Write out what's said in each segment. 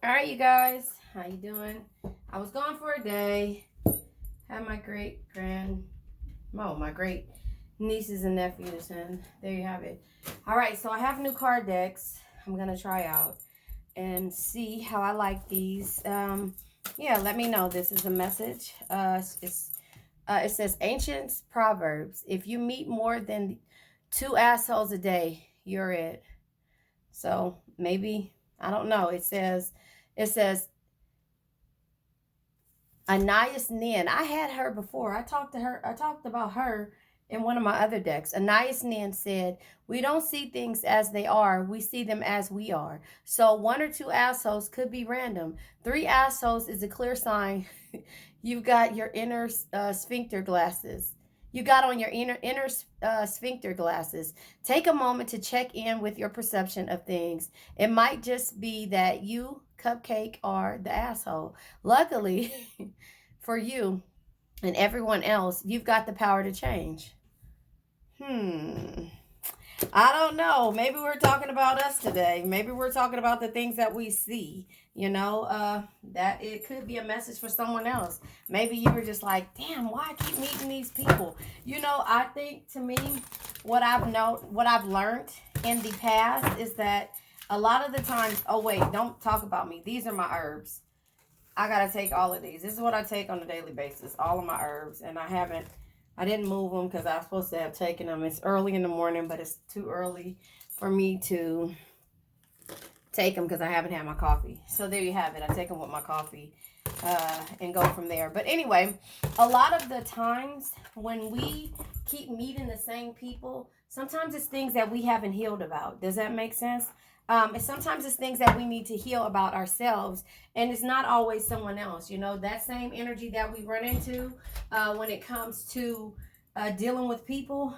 All right, you guys, how you doing? I was gone for a day. Had my great nieces and nephews, and there you have it. All right, so I have new card decks. I'm gonna try out and see how I like these. Yeah, let me know. This is a message. It says ancient proverbs. If you meet more than two assholes a day, you're it. So maybe I don't know. It says Anais Nin. I had her before. I talked to her. I talked about her in one of my other decks. Anais Nin said, "We don't see things as they are. We see them as we are. So one or two assholes could be random. Three assholes is a clear sign you've got your inner sphincter glasses. You got on your inner sphincter glasses. Take a moment to check in with your perception of things. It might just be that you, Cupcake, are the asshole. Luckily for you and everyone else, you've got the power to change." I don't know. Maybe we're talking about us today. Maybe we're talking about the things that we see. That it could be a message for someone else. Maybe you were just like, "Damn, why I keep meeting these people?" I think to me, what I've learned in the past is that a lot of the times. Oh wait, don't talk about me. These are my herbs. I gotta take all of these. This is what I take on a daily basis. All of my herbs, and I didn't move them because I was supposed to have taken them. It's early in the morning, but it's too early for me to take them because I haven't had my coffee. So there you have it. I take them with my coffee and go from there. But anyway, a lot of the times when we keep meeting the same people, sometimes it's things that we haven't healed about. Does that make sense? And sometimes it's things that we need to heal about ourselves, and it's not always someone else. That same energy that we run into when it comes to dealing with people,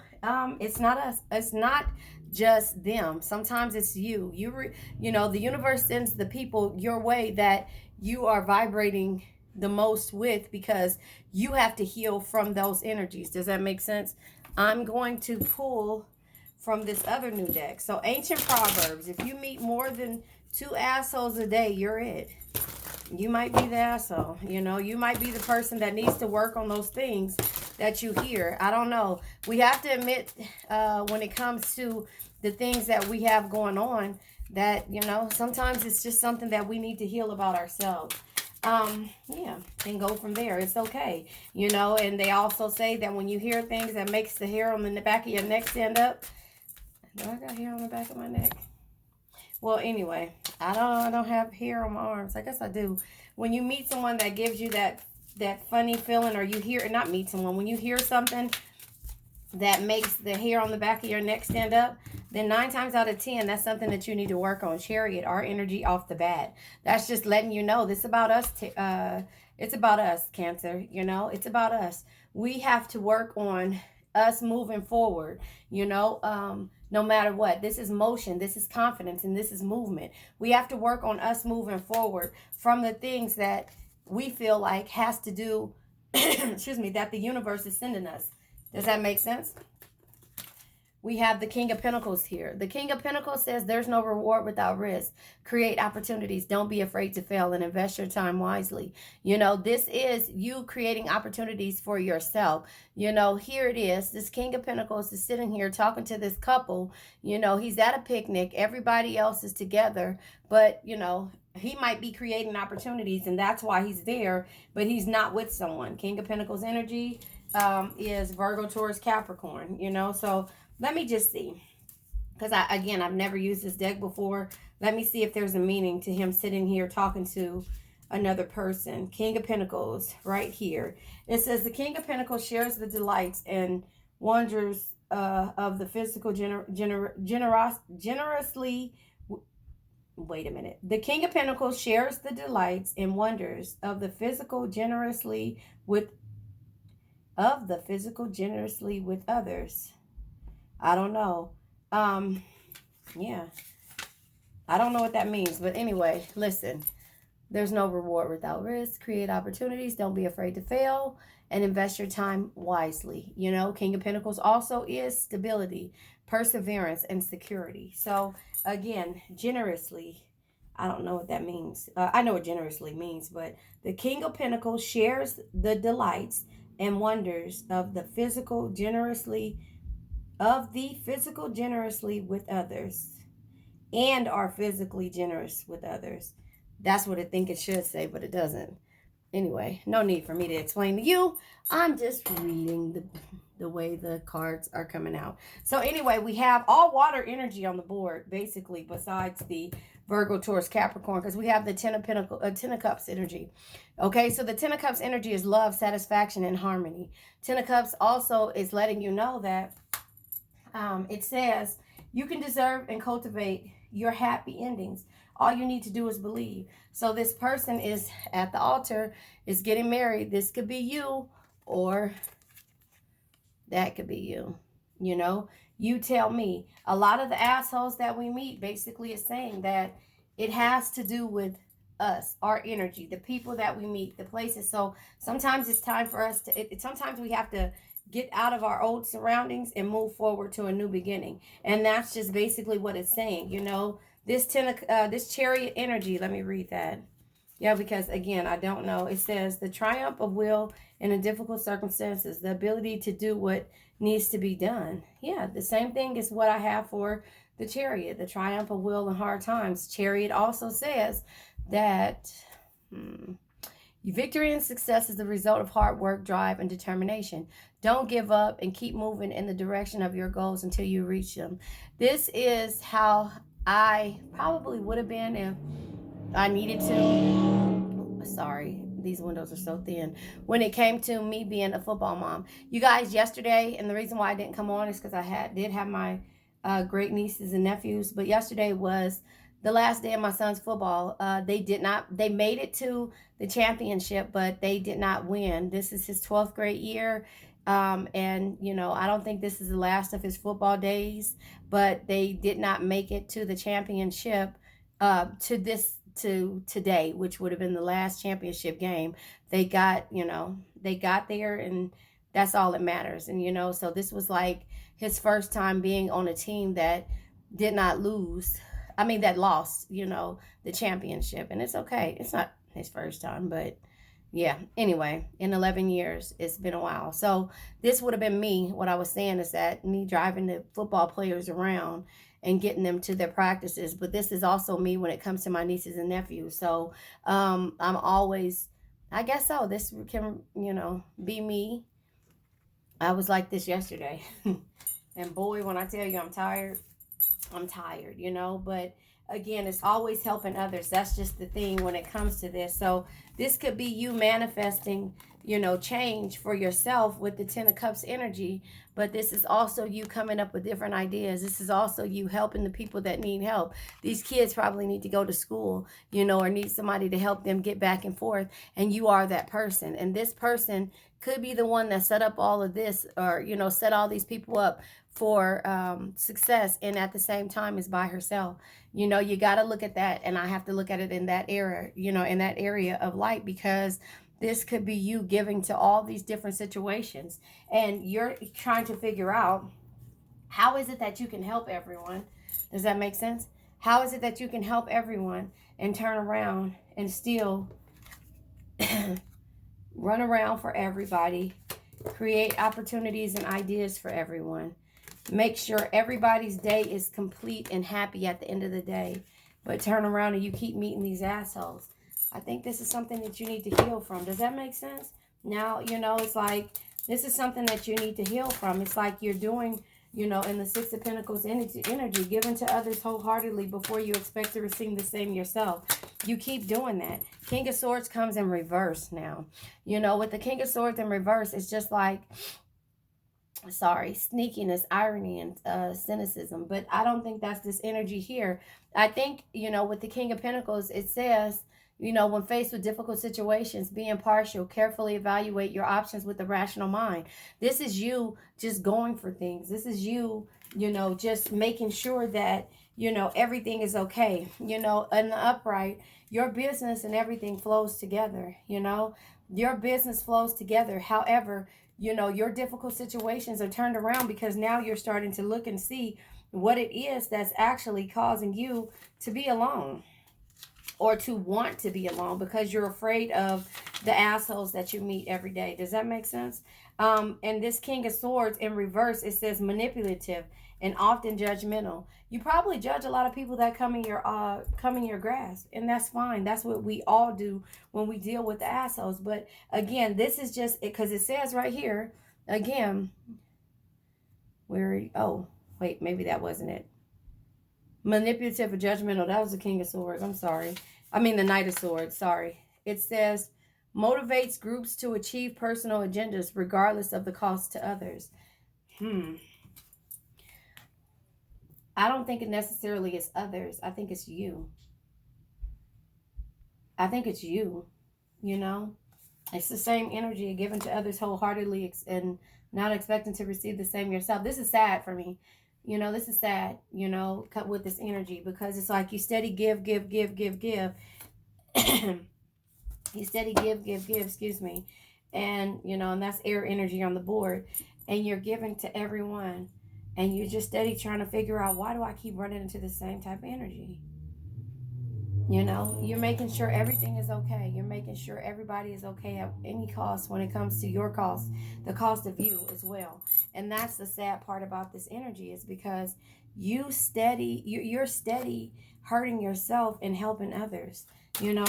it's not us. It's not just them. Sometimes it's you. The universe sends the people your way that you are vibrating the most with because you have to heal from those energies. Does that make sense? I'm going to pull from this other new deck. So, ancient proverbs. If you meet more than two assholes a day, you're it. You might be the asshole. You might be the person that needs to work on those things that you hear. I don't know. We have to admit, when it comes to the things that we have going on, that, sometimes it's just something that we need to heal about ourselves. Yeah, and go from there. It's okay. And they also say that when you hear things that makes the hair on the back of your neck stand up. Do I got hair on the back of my neck? Well, anyway, I don't have hair on my arms. I guess I do. When you meet someone that gives you that funny feeling, or you hear, not meet someone, when you hear something that makes the hair on the back of your neck stand up, then 9 times out of 10, that's something that you need to work on. Chariot, our energy off the bat. That's just letting you know this about us. It's about us, Cancer. It's about us. We have to work on us moving forward. No matter what. This is motion, this is confidence, and this is movement. We have to work on us moving forward from the things that we feel like has to do, excuse me, that the universe is sending us. Does that make sense? We have the King of Pentacles here. The King of Pentacles says there's no reward without risk. Create opportunities. Don't be afraid to fail and invest your time wisely. This is you creating opportunities for yourself. Here it is. This King of Pentacles is sitting here talking to this couple. He's at a picnic. Everybody else is together. But, he might be creating opportunities, and that's why he's there, but he's not with someone. King of Pentacles energy is Virgo, Taurus, Capricorn, so let me just see, because I've never used this deck before. Let me see if there's a meaning to him sitting here talking to another person. King of Pentacles right here. It says the King of Pentacles shares the delights and wonders of the physical generously. Wait a minute. The King of Pentacles shares the delights and wonders of the physical generously with others. I don't know. Yeah. I don't know what that means, but anyway, listen. There's no reward without risk. Create opportunities. Don't be afraid to fail, and invest your time wisely. King of Pentacles also is stability, perseverance, and security. So again, generously. I don't know what that means. I know what generously means, but the King of Pentacles shares the delights and wonders of the physical generously with others, and are physically generous with others. That's what I think it should say, but it doesn't. Anyway, no need for me to explain to you. I'm just reading the way the cards are coming out. So anyway, we have all water energy on the board, basically, besides the Virgo, Taurus, Capricorn, because we have the Ten of Cups energy. Okay, so the Ten of Cups energy is love, satisfaction, and harmony. Ten of Cups also is letting you know that it says you can deserve and cultivate your happy endings. All you need to do is believe. So this person is at the altar, is getting married. This could be you, or that could be you. You know, you tell me. A lot of the assholes that we meet basically is saying that it has to do with us, our energy, the people that we meet, the places. So sometimes it's time for us to, sometimes we have to get out of our old surroundings and move forward to a new beginning. And that's just basically what it's saying. You know, this chariot energy, let me read that. Yeah, because again, I don't know. It says the triumph of will in a difficult circumstances, the ability to do what needs to be done. Yeah, the same thing is what I have for the chariot, the triumph of will in hard times. Chariot also says that victory and success is the result of hard work, drive, and determination. Don't give up and keep moving in the direction of your goals until you reach them. This is how I probably would have been if I needed to. Sorry, these windows are so thin. When it came to me being a football mom, you guys, yesterday, and the reason why I didn't come on is because I did have my great nieces and nephews, but yesterday was the last day of my son's football. They made it to the championship, but they did not win. This is his 12th grade year. And you know, I don't think this is the last of his football days, but they did not make it to the championship to today, which would have been the last championship game. They got, they got there, and that's all that matters. And so this was like his first time being on a team that did not lose. I mean, that lost, the championship. And it's okay. It's not his first time, but yeah. Anyway, in 11 years, it's been a while. So this would have been me. What I was saying is that me driving the football players around and getting them to their practices. But this is also me when it comes to my nieces and nephews. So I'm always, I guess so. This can, be me. I was like this yesterday. And boy, when I tell you I'm tired, but again, it's always helping others. That's just the thing when it comes to this. So this could be you manifesting, change for yourself with the Ten of Cups energy, but this is also you coming up with different ideas. This is also you helping the people that need help. These kids probably need to go to school, or need somebody to help them get back and forth, and you are that person. And this person could be the one that set up all of this, or set all these people up for success, and at the same time is by herself. You got to look at that, and I have to look at it in that era, in that area of light, because this could be you giving to all these different situations, and you're trying to figure out how is it that you can help everyone. Does that make sense? How is it that you can help everyone and turn around and still run around for everybody, create opportunities and ideas for everyone, make sure everybody's day is complete and happy at the end of the day, but turn around and you keep meeting these assholes? I think this is something that you need to heal from. Does that make sense? Now, it's like this is something that you need to heal from. It's like you're doing, in the Six of Pentacles energy, giving to others wholeheartedly before you expect to receive the same yourself. You keep doing that. King of Swords comes in reverse now. With the King of Swords in reverse, it's just like, sneakiness, irony, and cynicism. But I don't think that's this energy here. I think, with the King of Pentacles, it says, when faced with difficult situations, be impartial, carefully evaluate your options with a rational mind. This is you just going for things. This is you, just making sure that, everything is okay. In the upright, your business and everything flows together, your business flows together. However, your difficult situations are turned around because now you're starting to look and see what it is that's actually causing you to be alone. or to want to be alone because you're afraid of the assholes that you meet every day. Does that make sense? And this King of Swords in reverse, it says manipulative and often judgmental. You probably judge a lot of people that come in your grasp, and that's fine. That's what we all do when we deal with the assholes. But again, this is just because it says right here again. Oh wait, maybe that wasn't it. Manipulative or judgmental. That was the King of Swords. I'm sorry. I mean the Knight of Swords. Sorry. It says motivates groups to achieve personal agendas regardless of the cost to others. I don't think it necessarily is others. I think it's you. I think it's you. You know, it's the same energy given to others wholeheartedly and not expecting to receive the same yourself. This is sad for me. You know, this is sad, you know, with this energy, because it's like you steady give. You steady give, excuse me. And, you know, and that's air energy on the board. And you're giving to everyone. And you're just steady trying to figure out, why do I keep running into the same type of energy? You know, you're making sure everything is okay. You're making sure everybody is okay at any cost when it comes to your cost, the cost of you as well. And that's the sad part about this energy, is because you're steady hurting yourself and helping others. You know,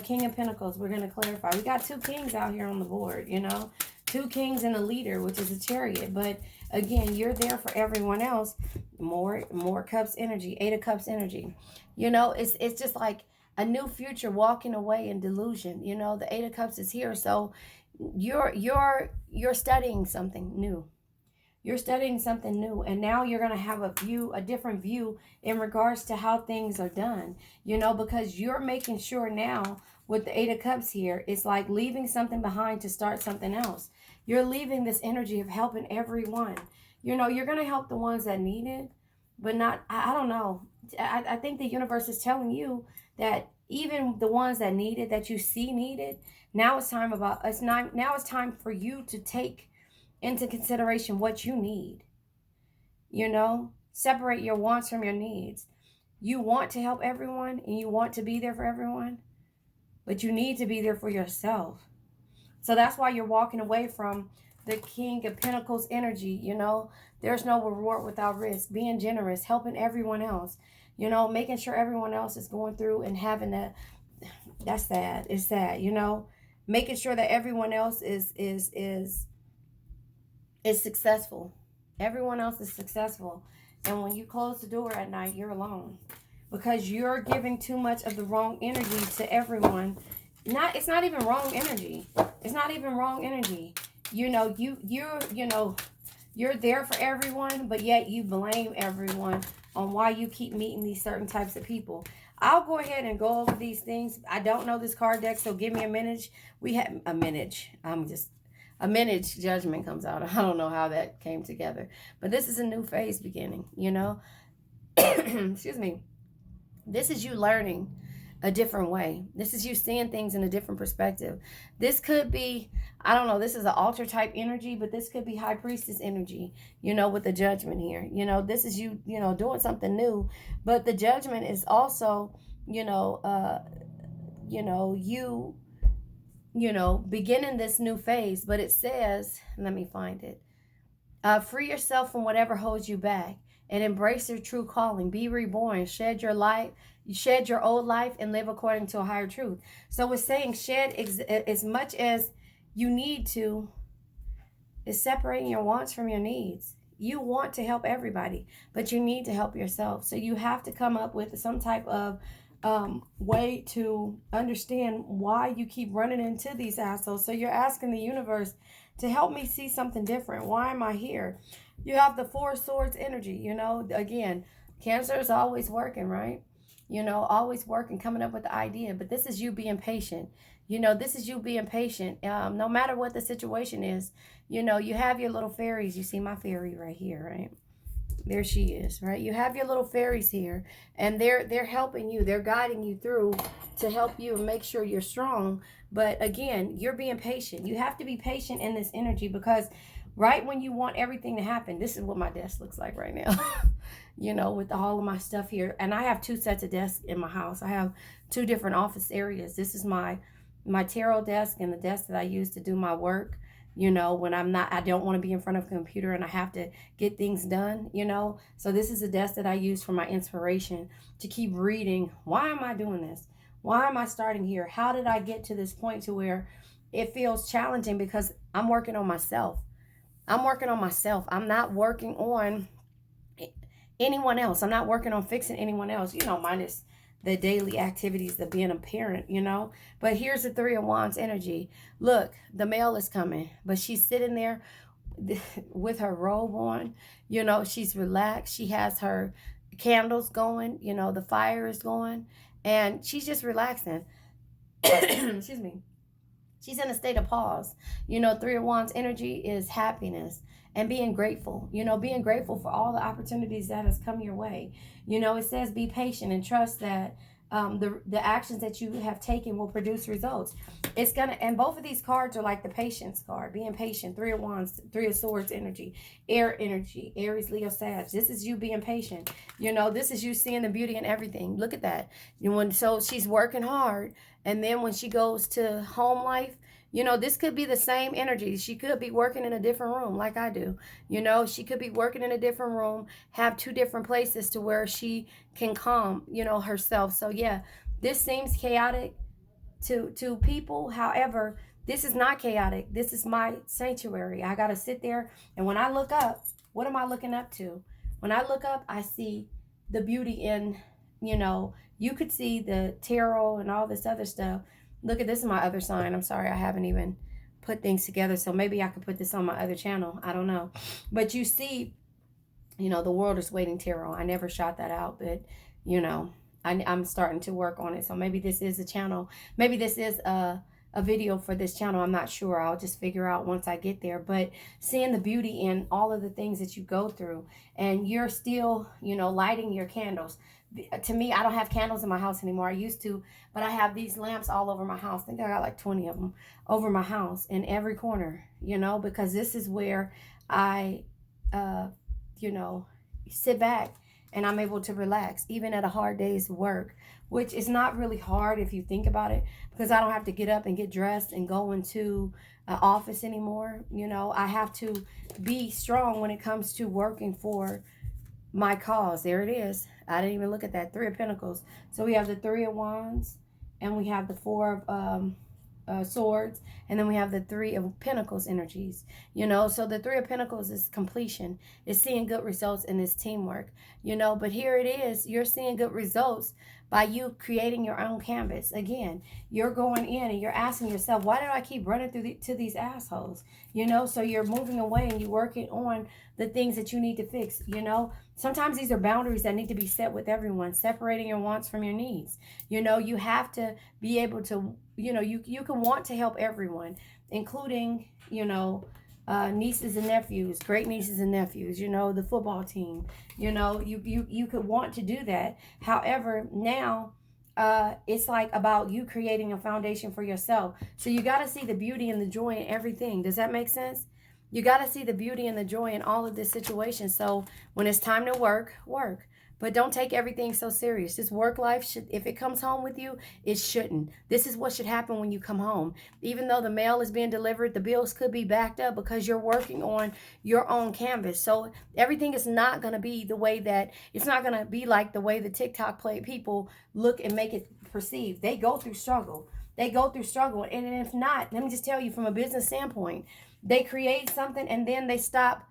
King of Pentacles, we're going to clarify. We got two kings out here on the board, you know. Two kings and a leader, which is a chariot. But again, you're there for everyone else. More cups energy, 8 of cups energy. You know, it's just like a new future walking away in delusion. You know, the 8 of cups is here. So you're studying something new. You're studying something new, and now you're going to have a different view in regards to how things are done, you know, because you're making sure now with the 8 of Cups here, it's like leaving something behind to start something else. You're leaving this energy of helping everyone. You know, you're going to help the ones that need it, but not, I don't know. I think the universe is telling you that even the ones that need it, that you see needed, now it's time for you to take into consideration what you need. You know, separate your wants from your needs. You want to help everyone and you want to be there for everyone, but you need to be there for yourself. So that's why you're walking away from the King of Pentacles energy. You know, there's no reward without risk. Being generous, helping everyone else, you know, making sure everyone else is going through and having that's sad. It's sad, you know, making sure that everyone else is successful. Everyone else is successful. And when you close the door at night, you're alone, because you're giving too much of the wrong energy to everyone. It's not even wrong energy. It's not even wrong energy. You know, you're there for everyone, but yet you blame everyone on why you keep meeting these certain types of people. I'll go ahead and go over these things. I don't know this card deck, so give me a minute. A minute judgment comes out. I don't know how that came together. But this is a new phase beginning, you know. Excuse me. This is you learning a different way. This is you seeing things in a different perspective. This could be, I don't know, this is an altar type energy, but this could be High Priestess energy, you know, with the judgment here. You know, this is you, you know, doing something new. But the judgment is also, you know, beginning this new phase. But it says, let me find it. Free yourself from whatever holds you back and embrace your true calling. Be reborn. Shed your old life and live according to a higher truth. So it's saying shed as much as you need to. Is separating your wants from your needs. You want to help everybody, but you need to help yourself. So you have to come up with some type of way to understand why you keep running into these assholes. So you're asking the universe to help me see something different. Why am I here? You have the 4 swords energy. You know, again, Cancer is always working, right? You know, always working, coming up with the idea. But this is you being patient. You know, this is you being patient. No matter what the situation is, you know, you have your little fairies. You see my fairy right here, right? There she is, right? You have your little fairies here, and they're helping you. They're guiding you through to help you and make sure you're strong. But again, you're being patient. You have to be patient in this energy, because right when you want everything to happen, this is what my desk looks like right now. you know, with all of my stuff here. And I have 2 sets of desks in my house. I have 2 different office areas. This is my tarot desk and the desk that I use to do my work. You know, when I don't want to be in front of a computer and I have to get things done, you know. So this is a desk that I use for my inspiration to keep reading. Why am I doing this? Why am I starting here? How did I get to this point to where it feels challenging? Because I'm working on myself. I'm working on myself. I'm not working on anyone else. I'm not working on fixing anyone else, you know, minus the daily activities of being a parent, you know. But here's the 3 of Wands energy. Look, the male is coming, but she's sitting there with her robe on. You know, she's relaxed. She has her candles going, you know, the fire is going, and she's just relaxing. Excuse me. She's in a state of pause. You know, 3 of Wands energy is happiness and being grateful. You know, being grateful for all the opportunities that has come your way. You know, it says be patient and trust that the actions that you have taken will produce results. It's gonna, and both of these cards are like the patience card, being patient. 3 of Wands, 3 of Swords energy, air energy, Aries, Leo, Sag. This is you being patient. You know, this is you seeing the beauty in everything. Look at that. So she's working hard, and then when she goes to home life, you know, this could be the same energy. She could be working in a different room like I do. You know, she could be working in a different room, have 2 different places to where she can calm, you know, herself. So yeah, this seems chaotic to people. However, this is not chaotic. This is my sanctuary. I got to sit there, and when I look up, what am I looking up to? When I look up, I see the beauty in, you know, you could see the tarot and all this other stuff. Look at this is my other sign. I'm sorry, I haven't even put things together. So maybe I could put this on my other channel. I don't know. But you see, you know, the World is Waiting tarot. I never shot that out, but, you know, I'm starting to work on it. So maybe this is a channel. Maybe this is a video for this channel. I'm not sure. I'll just figure out once I get there. But seeing the beauty in all of the things that you go through, and you're still, you know, lighting your candles. To me, I don't have candles in my house anymore. I used to, but I have these lamps all over my house. I think I got like 20 of them over my house in every corner, you know, because this is where I, you know, sit back and I'm able to relax, even at a hard day's work, which is not really hard if you think about it, because I don't have to get up and get dressed and go into an office anymore. You know, I have to be strong when it comes to working for my cause. There it is. I didn't even look at that. 3 of Pentacles. So we have the 3 of Wands, and we have the 4 of Swords, and then we have the 3 of Pentacles energies. You know, so the 3 of Pentacles is completion. It's seeing good results in this teamwork. You know, but here it is. You're seeing good results by you creating your own canvas. Again, you're going in and you're asking yourself, why do I keep running to these assholes? You know, so you're moving away and you're working on the things that you need to fix. You know, sometimes these are boundaries that need to be set with everyone, separating your wants from your needs. You know, you have to be able to, you know, you can want to help everyone, including, you know, nieces and nephews, great nieces and nephews, you know, the football team, you know, you could want to do that. However, now it's like about you creating a foundation for yourself. So you got to see the beauty and the joy in everything. Does that make sense? You got to see the beauty and the joy in all of this situation. So when it's time to work. But don't take everything so serious. This work life, should, if it comes home with you, it shouldn't. This is what should happen when you come home. Even though the mail is being delivered, the bills could be backed up because you're working on your own canvas. So everything is not going to be the way that, it's not going to be like the way the TikTok people look and make it perceived. They go through struggle. And if not, let me just tell you from a business standpoint, they create something and then they stop,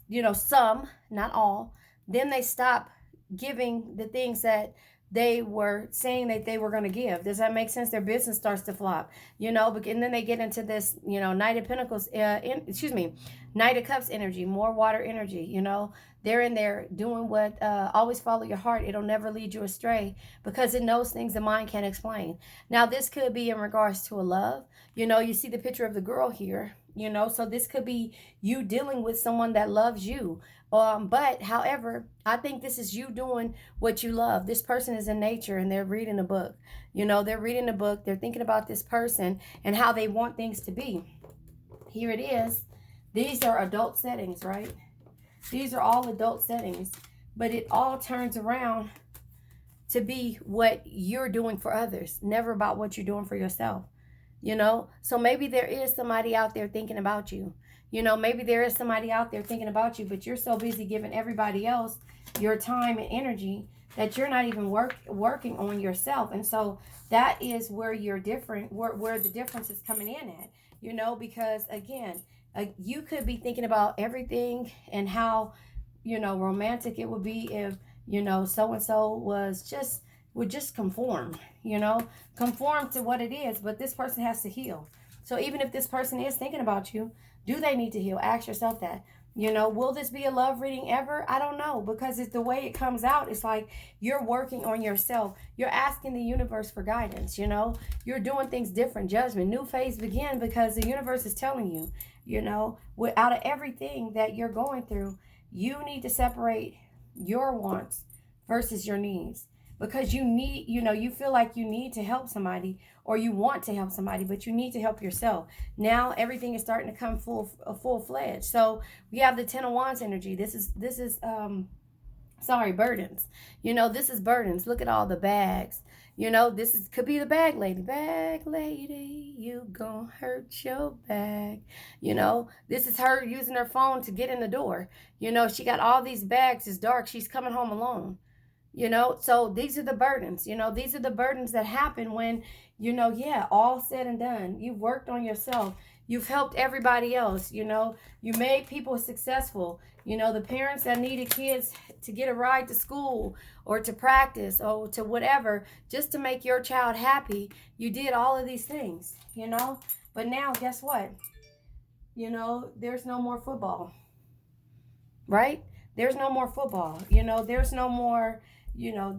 you know, some, not all, then they stop giving the things that they were saying that they were going to give. Does that make sense? Their business starts to flop, you know, and then they get into this, you know, Knight of Pentacles, Knight of Cups energy, more water energy, you know. They're in there doing what, always follow your heart. It'll never lead you astray because it knows things the mind can't explain. Now, this could be in regards to a love. You know, you see the picture of the girl here, you know, so this could be you dealing with someone that loves you. But however, I think this is you doing what you love. This person is in nature and they're reading a book. You know, they're reading a book. They're thinking about this person and how they want things to be. Here it is. These are adult settings, right? These are all adult settings, but it all turns around to be what you're doing for others, never about what you're doing for yourself. So maybe there is somebody out there thinking about you. Maybe there is somebody out there thinking about you, but you're so busy giving everybody else your time and energy that you're not even working on yourself. And so that is where you're different, where the difference is coming in at. Because again, you could be thinking about everything and how romantic it would be if so and so would just conform to what it is. But this person has to heal. So even if this person is thinking about you, do they need to heal? Ask yourself that. Will this be a love reading ever? I don't know, because it's the way it comes out. It's like you're working on yourself. You're asking the universe for guidance. You're doing things different. Judgment, new phase begin, because the universe is telling you, out of everything that you're going through, you need to separate your wants versus your needs, because you feel like you need to help somebody, or you want to help somebody, but you need to help yourself. Now everything is starting to come full-fledged. So we have the 10 of Wands energy. This is burdens. This is burdens. Look at all the bags. Could be the bag lady. Bag lady, you gonna hurt your bag. This is her using her phone to get in the door. She got all these bags. It's dark. She's coming home alone. So these are the burdens. These are the burdens that happen when, all said and done, you've worked on yourself. You've helped everybody else. You made people successful. The parents that needed kids to get a ride to school or to practice or to whatever, just to make your child happy. You did all of these things, But now, guess what? There's no more football, right? There's no more football. There's no more,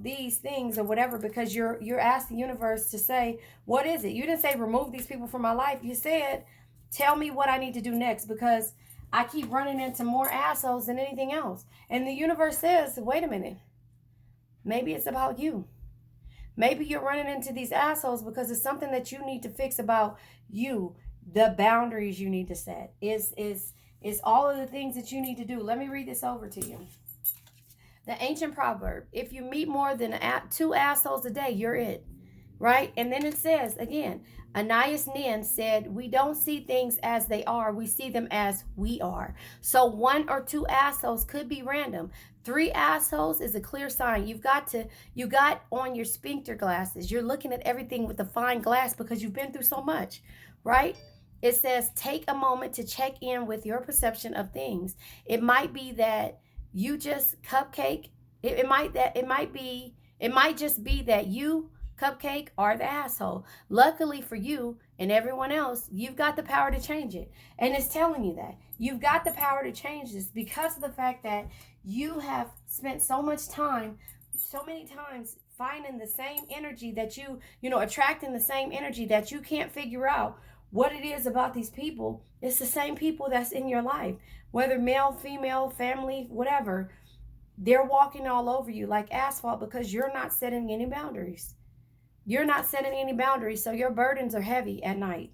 these things or whatever, because you're asking the universe to say, what is it? You didn't say remove these people from my life. You said, tell me what I need to do next, because I keep running into more assholes than anything else. And the universe says, wait a minute. Maybe it's about you. Maybe you're running into these assholes because it's something that you need to fix about you. The boundaries you need to set is all of the things that you need to do. Let me read this over to you. The ancient proverb, if you meet more than 2 assholes a day, you're it. Right? And then it says, again, Anais Nin said, we don't see things as they are. We see them as we are. So 1 or 2 assholes could be random. 3 assholes is a clear sign. You got on your sphincter glasses. You're looking at everything with a fine glass because you've been through so much, right? It says, take a moment to check in with your perception of things. It might be that you just cupcake. It might just be that you, Cupcake, are the asshole. Luckily for you and everyone else, you've got the power to change it. And it's telling you that. You've got the power to change this because of the fact that you have spent so much time, so many times, finding the same energy that attracting the same energy that you can't figure out what it is about these people. It's the same people that's in your life, whether male, female, family, whatever. They're walking all over you like asphalt because you're not setting any boundaries. You're not setting any boundaries, so your burdens are heavy at night.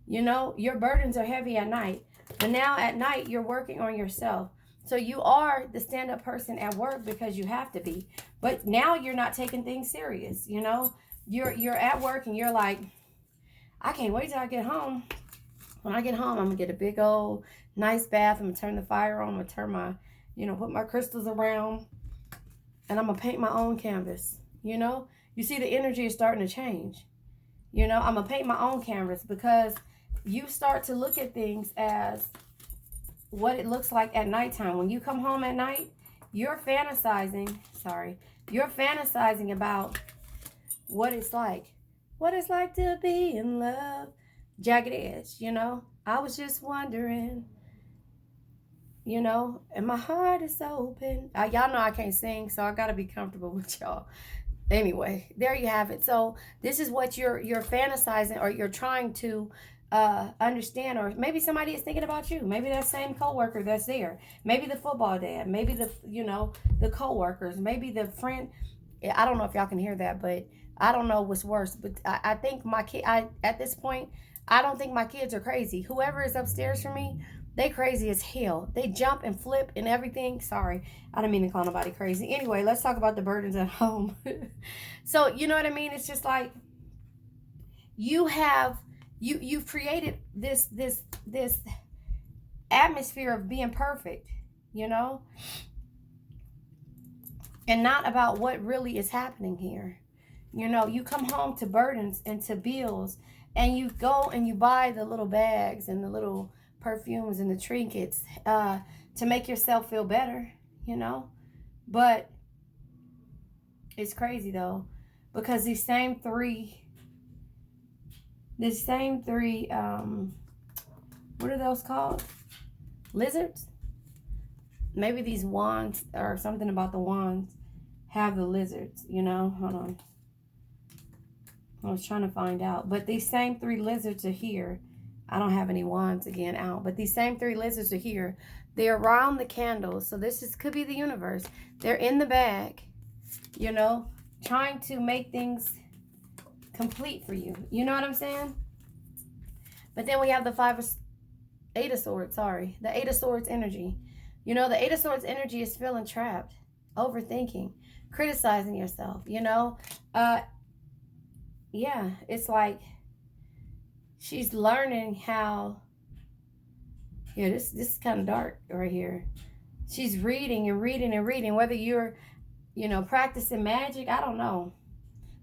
Your burdens are heavy at night. But now at night, you're working on yourself. So you are the stand-up person at work because you have to be. But now you're not taking things serious, You're at work and you're like, I can't wait till I get home. When I get home, I'm going to get a big old nice bath. I'm going to turn the fire on. I'm going to turn my, put my crystals around. And I'm going to paint my own canvas, You see the energy is starting to change. I'm going to paint my own canvas because you start to look at things as what it looks like at nighttime. When you come home at night, you're fantasizing about what it's like. What it's like to be in love. Jagged Edge, I was just wondering, and my heart is open. Y'all know I can't sing, so I got to be comfortable with y'all. Anyway, there you have it. So this is what you're fantasizing, or you're trying to understand, or maybe somebody is thinking about you. Maybe that same coworker that's there. Maybe the football dad. Maybe the coworkers. Maybe the friend. I don't know if y'all can hear that, but I don't know what's worse. But I think my kid. At this point, I don't think my kids are crazy. Whoever is upstairs from me, They crazy as hell. They jump and flip and everything. Sorry, I didn't mean to call nobody crazy. Anyway, let's talk about the burdens at home. So you know what I mean? It's just like you've created this atmosphere of being perfect, you know, and not about what really is happening here. You know, you come home to burdens and to bills, and you go and you buy the little bags and the little perfumes and the trinkets to make yourself feel better, you know. But it's crazy though, because these same three, what are those called? Lizards? Maybe these wands or something about the wands have the lizards, you know. Hold on. I was trying to find out. But these same three lizards are here. I don't have any wands again out. But these same three lizards are here. They're around the candles. So could be the universe. They're in the bag, you know, trying to make things complete for you. You know what I'm saying? But then we have the Eight of Swords, sorry. The Eight of Swords energy. You know, the Eight of Swords energy is feeling trapped, overthinking, criticizing yourself, you know. Yeah, it's like she's learning how, yeah, this is kind of dark right here. She's reading and reading and reading, whether you're, you know, practicing magic, I don't know.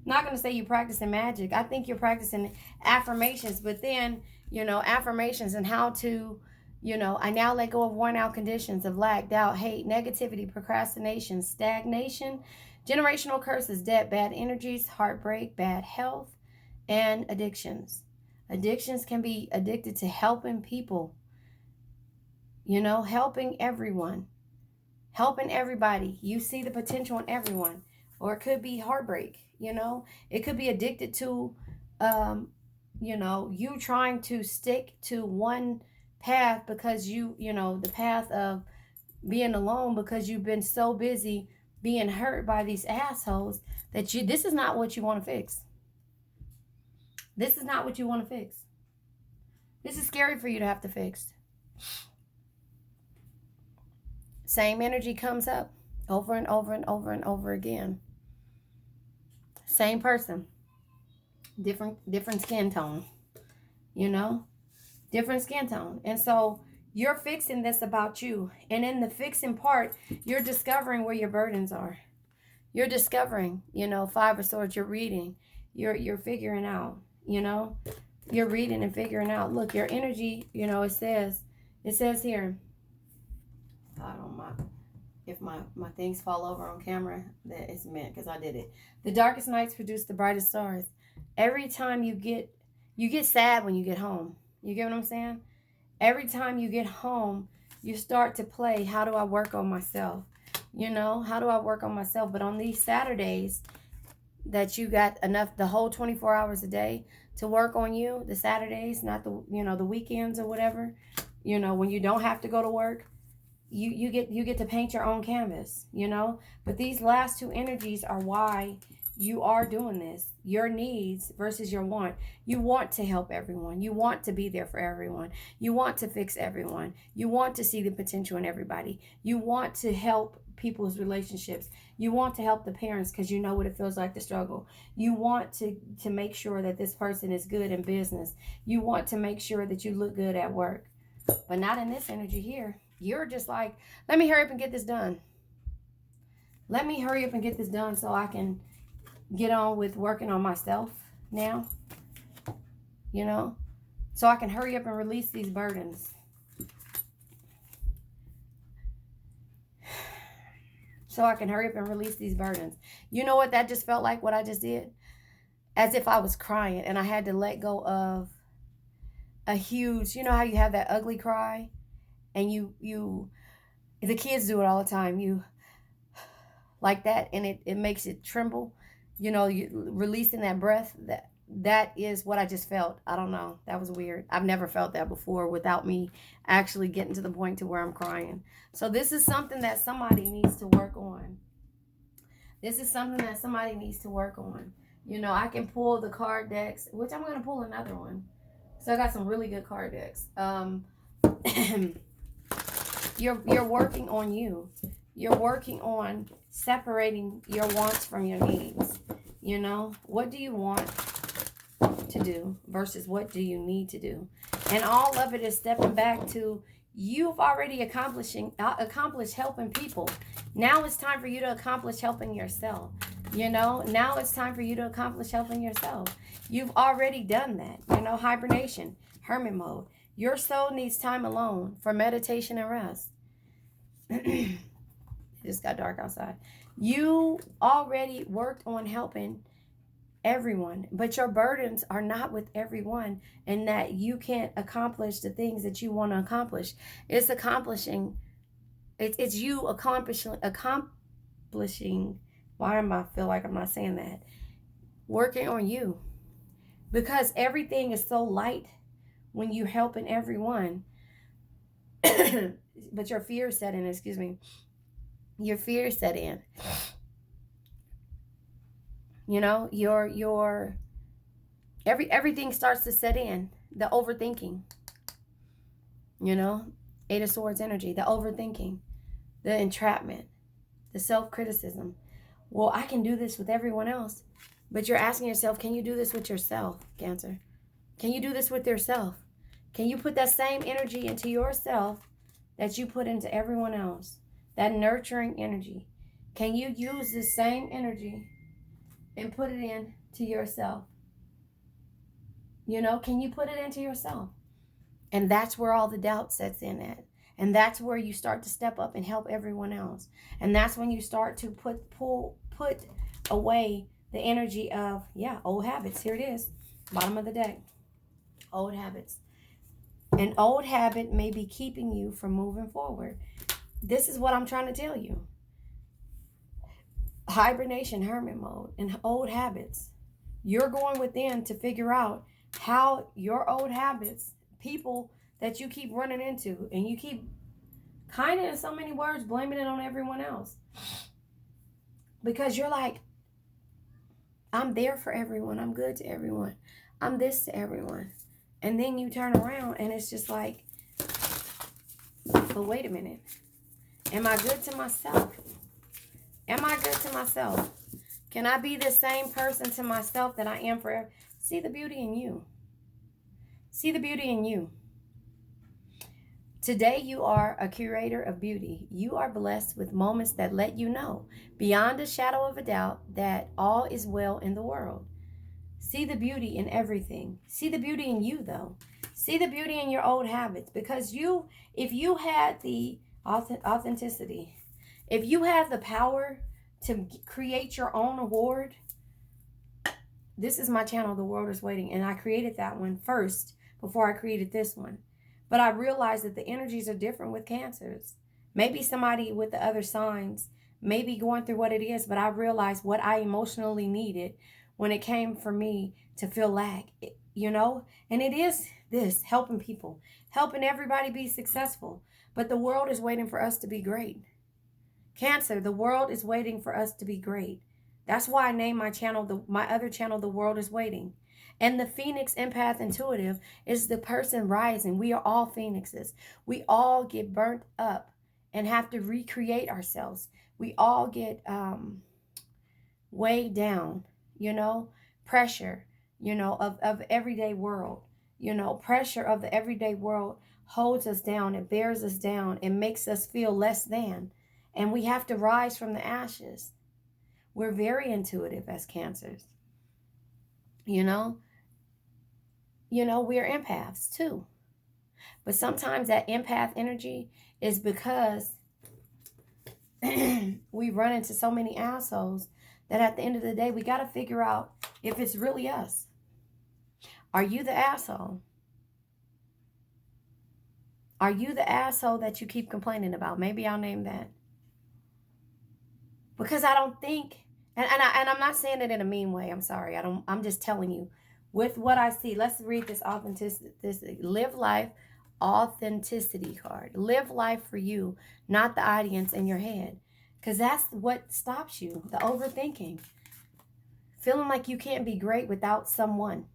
I'm not going to say you're practicing magic. I think you're practicing affirmations, but then, you know, affirmations and how to, you know, I now let go of worn out conditions of lack, doubt, hate, negativity, procrastination, stagnation, generational curses, debt, bad energies, heartbreak, bad health, and addictions. Addictions can be addicted to helping people, you know, helping everyone, helping everybody. You see the potential in everyone. Or it could be heartbreak, you know. It could be addicted to, you know, you trying to stick to one path because you know, the path of being alone because you've been so busy being hurt by these assholes that this is not what you want to fix. This is not what you want to fix. This is scary for you to have to fix. Same energy comes up over and over and over and over again. Same person. Different skin tone. You know? Different skin tone. And so you're fixing this about you. And in the fixing part, you're discovering where your burdens are. You're discovering, you know, Five of Swords, you're reading. You're figuring out, you know. You're reading and figuring out. Look, your energy, you know, it says here. I don't mind if my things fall over on camera, that it's meant because I did it. The darkest nights produce the brightest stars. Every time you get sad when you get home. You get what I'm saying? Every time you get home, you start to play, how do I work on myself? You know, how do I work on myself? But on these Saturdays that you got enough, the whole 24 hours a day to work on you, the Saturdays, not the, you know, the weekends or whatever, you know, when you don't have to go to work, you get to paint your own canvas, you know. But these last two energies are why you are doing this. Your needs versus your want. You want to help everyone. You want to be there for everyone. You want to fix everyone. You want to see the potential in everybody. You want to help people's relationships. You want to help the parents because you know what it feels like to struggle. You want to make sure that this person is good in business. You want to make sure that you look good at work. But not in this energy here. You're just like, let me hurry up and get this done. Let me hurry up and get this done so I can get on with working on myself now. You know? So I can hurry up and release these burdens. So I can hurry up and release these burdens. You know what that just felt like, what I just did? As if I was crying and I had to let go of a huge, you know how you have that ugly cry? And the kids do it all the time. You like that, and it makes it tremble. You know, you releasing that breath. That is what I just felt. I don't know. That was weird. I've never felt that before without me actually getting to the point to where I'm crying. So this is something that somebody needs to work on. This is something that somebody needs to work on. You know, I can pull the card decks, which I'm going to pull another one. So I got some really good card decks. You're working on you. You're working on separating your wants from your needs. You know, what do you want to do versus what do you need to do? And all of it is stepping back to you've already accomplished helping people. Now it's time for you to accomplish helping yourself. You know, now it's time for you to accomplish helping yourself. You've already done that. You know, hibernation, hermit mode. Your soul needs time alone for meditation and rest. It just got dark outside. You already worked on helping everyone, but your burdens are not with everyone, and that you can't accomplish the things that you want to accomplish. It's accomplishing. It's you accomplishing. Why am I feel like I'm not saying that? Working on you, because everything is so light when you're helping everyone. But your fear set in. Excuse me. Your fear set in. You know, everything starts to set in. The overthinking. You know, Eight of Swords energy, the overthinking, the entrapment, the self-criticism. Well, I can do this with everyone else. But you're asking yourself, can you do this with yourself, Cancer? Can you do this with yourself? Can you put that same energy into yourself that you put into everyone else? That nurturing energy. Can you use the same energy and put it into yourself? You know, can you put it into yourself? And that's where all the doubt sets in at. And that's where you start to step up and help everyone else. And that's when you start to put away the energy of, old habits. Here it is, bottom of the deck. Old habits. An old habit may be keeping you from moving forward. This is what I'm trying to tell you. Hibernation, hermit mode, and old habits. You're going within to figure out how your old habits, people that you keep running into, and you keep kind of, in so many words, blaming it on everyone else. Because you're like, I'm there for everyone. I'm good to everyone. I'm this to everyone. And then you turn around and it's just like, but wait a minute. Am I good to myself? Am I good to myself? Can I be the same person to myself that I am for? See the beauty in you. See the beauty in you. Today you are a curator of beauty. You are blessed with moments that let you know, beyond a shadow of a doubt, that all is well in the world. See the beauty in everything. See the beauty in you, though. See the beauty in your old habits. Because if you had the authenticity, if you had the power to create your own award, this is my channel, The World is Waiting. And I created that one first before I created this one. But I realized that the energies are different with Cancers. Maybe somebody with the other signs may be going through what it is, but I realized what I emotionally needed when it came for me to feel lack, you know? And it is this, helping people, helping everybody be successful. But the world is waiting for us to be great. Cancer, the world is waiting for us to be great. That's why I named my channel, my other channel, The World is Waiting. And the Phoenix Empath Intuitive is the person rising. We are all phoenixes. We all get burnt up and have to recreate ourselves. We all get weighed down, you know, pressure, you know, of everyday world. You know, pressure of the everyday world holds us down. It bears us down. It makes us feel less than. And we have to rise from the ashes. We're very intuitive as Cancers. You know, we're empaths too. But sometimes that empath energy is because we run into so many assholes that at the end of the day, we got to figure out if it's really us. Are you the asshole? Are you the asshole that you keep complaining about? Maybe I'll name that. Because I don't think, and I'm not saying it in a mean way. I'm sorry. I'm just telling you with what I see. Let's read this authenticity. Live life, authenticity card. Live life for you, not the audience in your head. Because that's what stops you, the overthinking. Feeling like you can't be great without someone.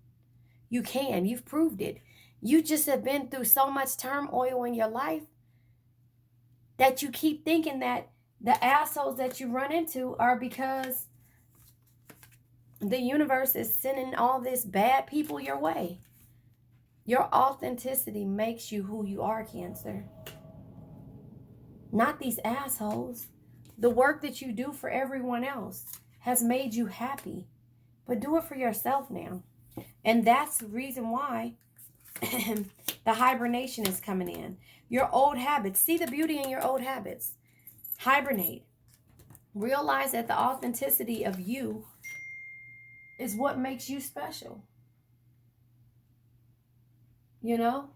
You can. You've proved it. You just have been through so much turmoil in your life that you keep thinking that the assholes that you run into are because the universe is sending all this bad people your way. Your authenticity makes you who you are, Cancer. Not these assholes. The work that you do for everyone else has made you happy. But do it for yourself now. And that's the reason why the hibernation is coming in. Your old habits. See the beauty in your old habits. Hibernate. Realize that the authenticity of you is what makes you special. You know?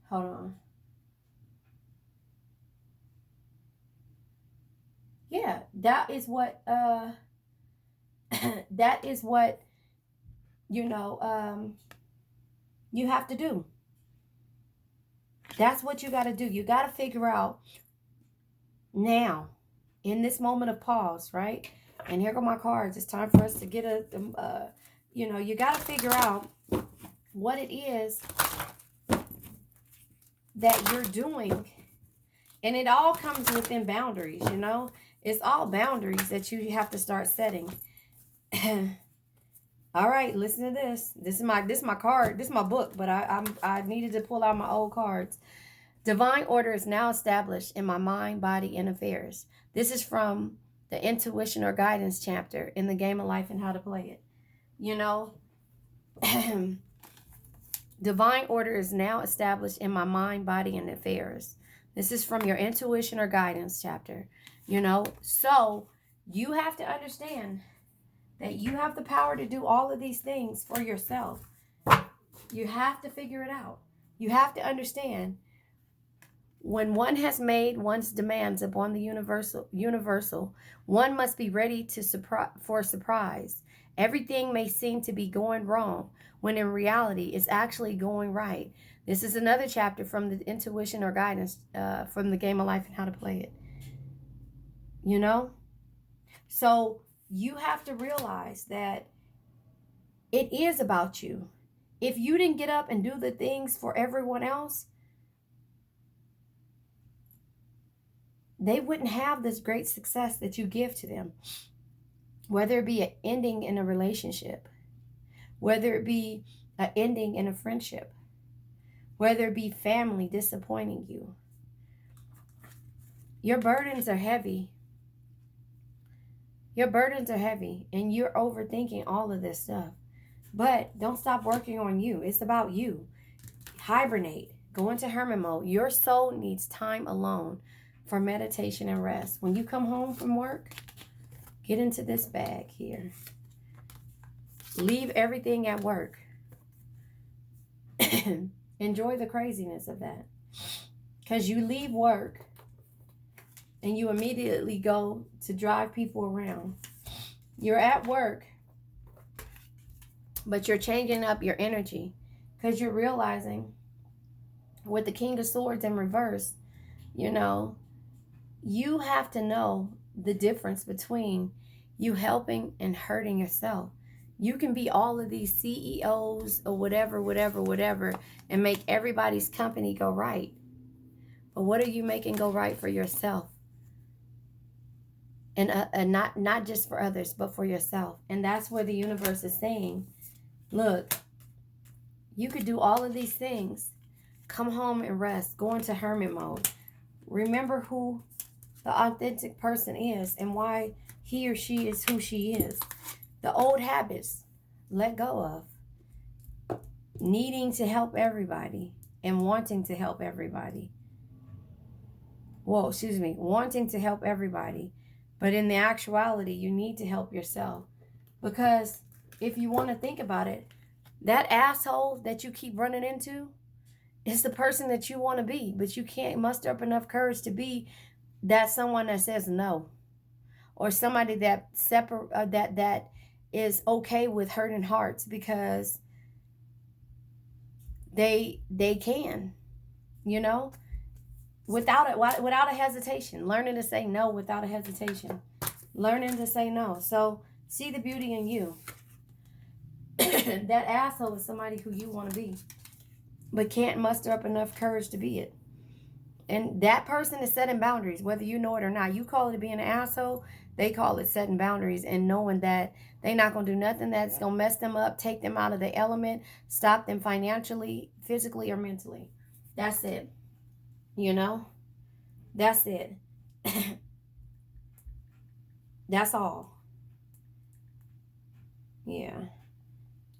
Hold on. Yeah, that is what that is what you know you have to do. That's what you got to do. You got to figure out now, in this moment of pause, right? And here go my cards. It's time for us to get you got to figure out what it is that you're doing. And it all comes within boundaries, you know? It's all boundaries that you have to start setting. All right, listen to this. This is my card. This is my book, but I needed to pull out my old cards. Divine order is now established in my mind, body, and affairs. This is from the intuition or guidance chapter in the Game of Life and How to Play It. You know, divine order is now established in my mind, body, and affairs. This is from your intuition or guidance chapter. You know, so you have to understand that you have the power to do all of these things for yourself. You have to figure it out. You have to understand when one has made one's demands upon the universal, one must be ready for surprise. Everything may seem to be going wrong when in reality it's actually going right. This is another chapter from the intuition or guidance from the Game of Life and How to Play It. You know? So you have to realize that it is about you. If you didn't get up and do the things for everyone else, they wouldn't have this great success that you give to them. Whether it be an ending in a relationship, whether it be an ending in a friendship, whether it be family disappointing you. Your burdens are heavy. Your burdens are heavy, and you're overthinking all of this stuff. But don't stop working on you. It's about you. Hibernate. Go into hermit mode. Your soul needs time alone for meditation and rest. When you come home from work, get into this bag here. Leave everything at work. Enjoy the craziness of that. Because you leave work and you immediately go to drive people around. You're at work, but you're changing up your energy because you're realizing with the King of Swords in reverse, you know, you have to know the difference between you helping and hurting yourself. You can be all of these CEOs or whatever, and make everybody's company go right. But what are you making go right for yourself? And not just for others, but for yourself. And that's where the universe is saying, look, you could do all of these things. Come home and rest. Go into hermit mode. Remember who the authentic person is and why he or she is who she is. The old habits, let go of. Needing to help everybody and wanting to help everybody. Wanting to help everybody. But in the actuality, you need to help yourself. Because if you want to think about it, that asshole that you keep running into is the person that you want to be. But you can't muster up enough courage to be that someone that says no. Or somebody that that is okay with hurting hearts because they can, you know, without a hesitation. Learning to say no without a hesitation. Learning to say no. So see the beauty in you. That asshole is somebody who you want to be. but can't muster up enough courage to be it. And that person is setting boundaries, whether you know it or not. You call it being an asshole, they call it setting boundaries and knowing that they're not going to do nothing that's going to mess them up, take them out of the element, stop them financially, physically, or mentally. That's it. You know? That's it. That's all. Yeah.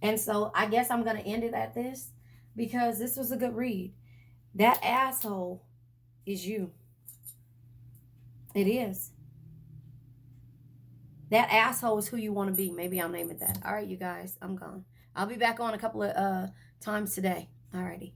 And so I guess I'm going to end it at this because this was a good read. That asshole is you. It is. That asshole is who you want to be. Maybe I'll name it that. All right, you guys, I'm gone. I'll be back on a couple of times today. Alrighty.